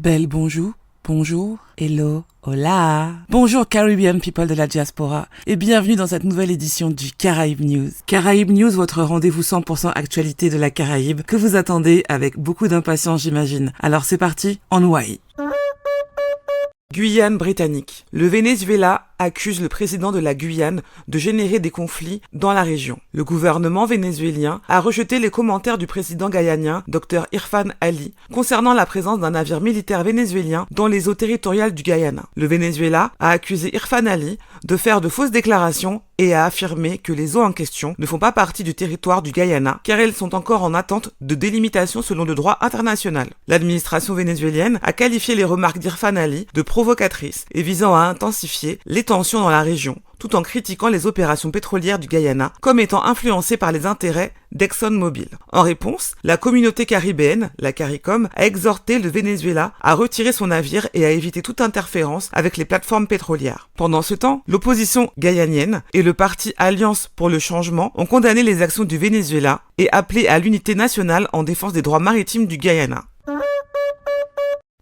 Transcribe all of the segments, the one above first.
Belle bonjour, bonjour, hello, hola. Bonjour Caribbean people de la diaspora et bienvenue dans cette nouvelle édition du Caraïbes News. Caraïbes News, votre rendez-vous 100% actualité de la Caraïbe que vous attendez avec beaucoup d'impatience j'imagine. Alors c'est parti, en Hawaï. Guyane britannique. Le Venezuela accuse le président de la Guyane de générer des conflits dans la région. Le gouvernement vénézuélien a rejeté les commentaires du président guyanien, Dr Irfan Ali, concernant la présence d'un navire militaire vénézuélien dans les eaux territoriales du Guyana. Le Venezuela a accusé Irfan Ali de faire de fausses déclarations et a affirmé que les eaux en question ne font pas partie du territoire du Guyana car elles sont encore en attente de délimitation selon le droit international. L'administration vénézuélienne a qualifié les remarques d'Irfan Ali de provocatrices et visant à intensifier les tensions dans la région, tout en critiquant les opérations pétrolières du Guyana comme étant influencées par les intérêts d'ExxonMobil. En réponse, la communauté caribéenne, la CARICOM, a exhorté le Venezuela à retirer son navire et à éviter toute interférence avec les plateformes pétrolières. Pendant ce temps, l'opposition guyanienne et le parti Alliance pour le changement ont condamné les actions du Venezuela et appelé à l'unité nationale en défense des droits maritimes du Guyana.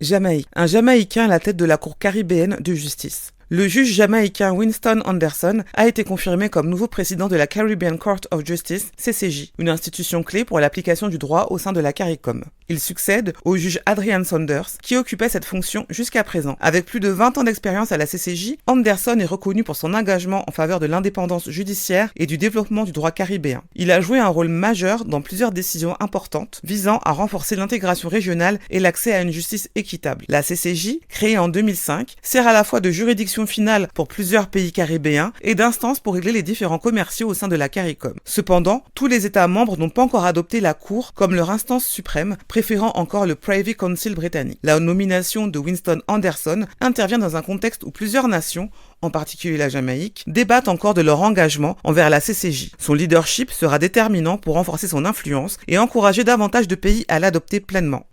Jamaïque. Un Jamaïcain à la tête de la Cour caribéenne de justice. Le juge jamaïcain Winston Anderson a été confirmé comme nouveau président de la Caribbean Court of Justice, CCJ, une institution clé pour l'application du droit au sein de la CARICOM. Il succède au juge Adrian Saunders, qui occupait cette fonction jusqu'à présent. Avec plus de 20 ans d'expérience à la CCJ, Anderson est reconnu pour son engagement en faveur de l'indépendance judiciaire et du développement du droit caribéen. Il a joué un rôle majeur dans plusieurs décisions importantes visant à renforcer l'intégration régionale et l'accès à une justice équitable. La CCJ, créée en 2005, sert à la fois de juridiction finale pour plusieurs pays caribéens et d'instance pour régler les différends commerciaux au sein de la CARICOM. Cependant, tous les États membres n'ont pas encore adopté la Cour comme leur instance suprême, préférant encore le Privy Council britannique. La nomination de Winston Anderson intervient dans un contexte où plusieurs nations, en particulier la Jamaïque, débattent encore de leur engagement envers la CCJ. Son leadership sera déterminant pour renforcer son influence et encourager davantage de pays à l'adopter pleinement.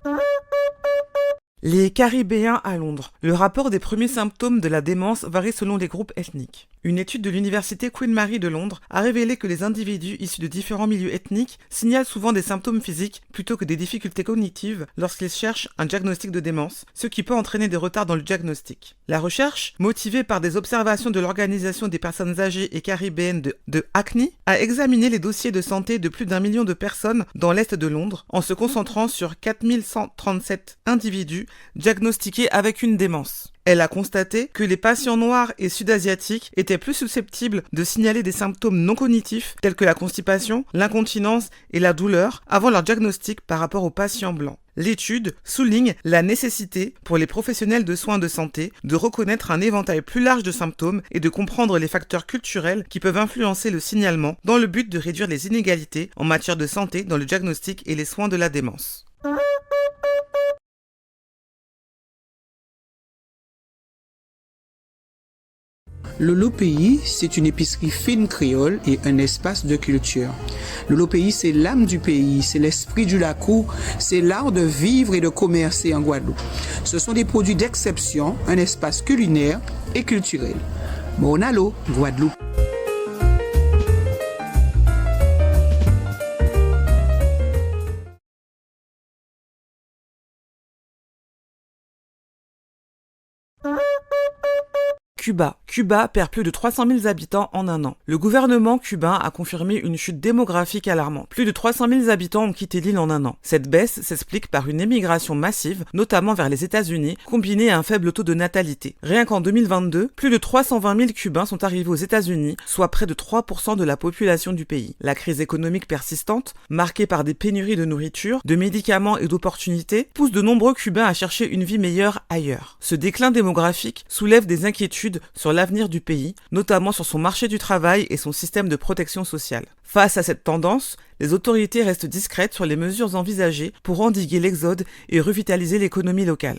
Les Caribéens à Londres. Le rapport des premiers symptômes de la démence varie selon les groupes ethniques. Une étude de l'université Queen Mary de Londres a révélé que les individus issus de différents milieux ethniques signalent souvent des symptômes physiques plutôt que des difficultés cognitives lorsqu'ils cherchent un diagnostic de démence, ce qui peut entraîner des retards dans le diagnostic. La recherche, motivée par des observations de l'Organisation des personnes âgées et caribéennes de ACNI, a examiné les dossiers de santé de plus d'1 million de personnes dans l'est de Londres en se concentrant sur 4137 individus diagnostiqués avec une démence. Elle a constaté que les patients noirs et sud-asiatiques étaient plus susceptibles de signaler des symptômes non cognitifs tels que la constipation, l'incontinence et la douleur avant leur diagnostic par rapport aux patients blancs. L'étude souligne la nécessité pour les professionnels de soins de santé de reconnaître un éventail plus large de symptômes et de comprendre les facteurs culturels qui peuvent influencer le signalement dans le but de réduire les inégalités en matière de santé dans le diagnostic et les soins de la démence. Le Lopays, c'est une épicerie fine créole et un espace de culture. Le Lopays, c'est l'âme du pays, c'est l'esprit du Lacou, c'est l'art de vivre et de commercer en Guadeloupe. Ce sont des produits d'exception, un espace culinaire et culturel. Monalo, Guadeloupe. Cuba. Cuba perd plus de 300 000 habitants en un an. Le gouvernement cubain a confirmé une chute démographique alarmante. Plus de 300 000 habitants ont quitté l'île en un an. Cette baisse s'explique par une émigration massive, notamment vers les États-Unis, combinée à un faible taux de natalité. Rien qu'en 2022, plus de 320 000 Cubains sont arrivés aux États-Unis, soit près de 3% de la population du pays. La crise économique persistante, marquée par des pénuries de nourriture, de médicaments et d'opportunités, pousse de nombreux Cubains à chercher une vie meilleure ailleurs. Ce déclin démographique soulève des inquiétudes sur l'avenir du pays, notamment sur son marché du travail et son système de protection sociale. Face à cette tendance, les autorités restent discrètes sur les mesures envisagées pour endiguer l'exode et revitaliser l'économie locale.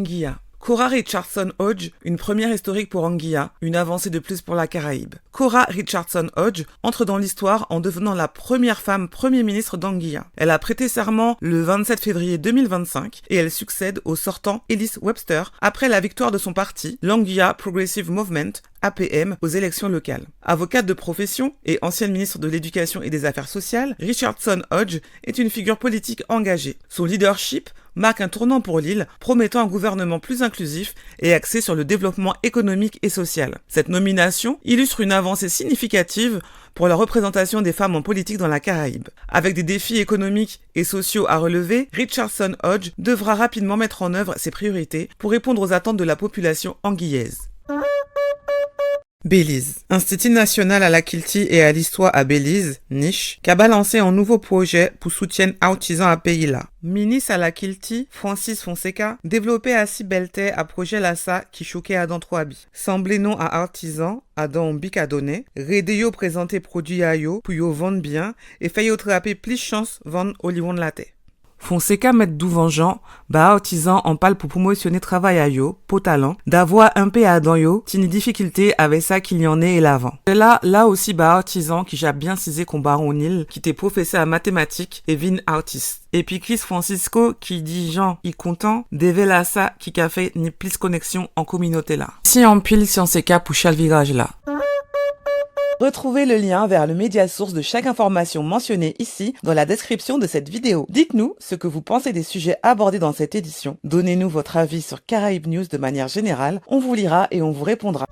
Anguilla. Cora Richardson Hodge, une première historique pour Anguilla, une avancée de plus pour la Caraïbe. Cora Richardson Hodge entre dans l'histoire en devenant la première femme Premier ministre d'Anguilla. Elle a prêté serment le 27 février 2025 et elle succède au sortant Ellis Webster après la victoire de son parti, l'Anguilla Progressive Movement, APM aux élections locales. Avocate de profession et ancienne ministre de l'Éducation et des Affaires sociales, Richardson Hodge est une figure politique engagée. Son leadership marque un tournant pour l'île, promettant un gouvernement plus inclusif et axé sur le développement économique et social. Cette nomination illustre une avancée significative pour la représentation des femmes en politique dans la Caraïbe. Avec des défis économiques et sociaux à relever, Richardson Hodge devra rapidement mettre en œuvre ses priorités pour répondre aux attentes de la population anguillaise. Belize. Institut national à la Kilti et à l'histoire à Belize, Niche, qui a balancé un nouveau projet pour soutien artisan à pays-là. Ministre à la Kilti, Francis Fonseca, développé à Sibelte à projet Lassa qui choquait à Dantroabi. Semblé non à artisan, à don bic à donner, Rédéo présenté produit à yo pour yo vendre bien et fait yo trapper plus chance vendre au livon de la terre. Fonseca met d'où vengeant, bah artisan en parle pour promotionner travail à yo, pour talent, d'avoir un peu à dans yo, tini difficulté avec ça qu'il y en ait et l'avant. Et là aussi bah artisan qui j'ai bien cisé qu'on baron Nil, qui était professeur à mathématiques et vin artiste. Et puis Chris Francisco qui dit Jean, il content, dévèle à ça qui a fait ni plus connexion en communauté là. Si en pile si on s'écarte pour chaque virage là. Retrouvez le lien vers le média source de chaque information mentionnée ici dans la description de cette vidéo. Dites-nous ce que vous pensez des sujets abordés dans cette édition. Donnez-nous votre avis sur Caraïbes News de manière générale. On vous lira et on vous répondra.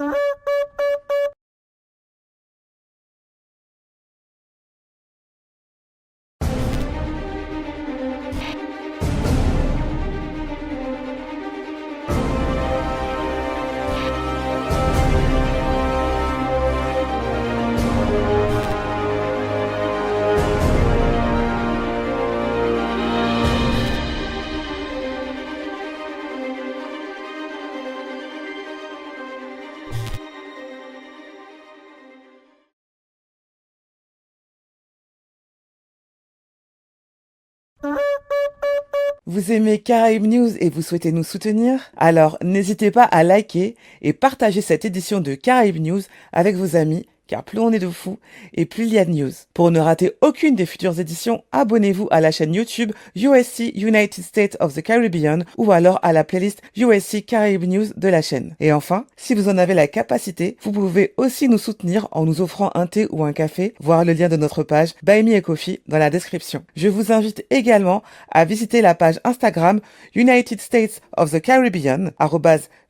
Vous aimez Caraïbes News et vous souhaitez nous soutenir? Alors n'hésitez pas à liker et partager cette édition de Caraïbes News avec vos amis, car plus on est de fous et plus il y a de news. Pour ne rater aucune des futures éditions, abonnez-vous à la chaîne YouTube USC United States of the Caribbean ou alors à la playlist USC Caraïbes News de la chaîne. Et enfin, si vous en avez la capacité, vous pouvez aussi nous soutenir en nous offrant un thé ou un café, voir le lien de notre page Buy Me a Coffee dans la description. Je vous invite également à visiter la page Instagram United States of the Caribbean,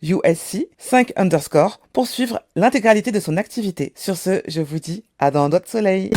@USC 5_ pour suivre l'intégralité de son activité. Sur ce, je vous dis à dans d'autres soleils.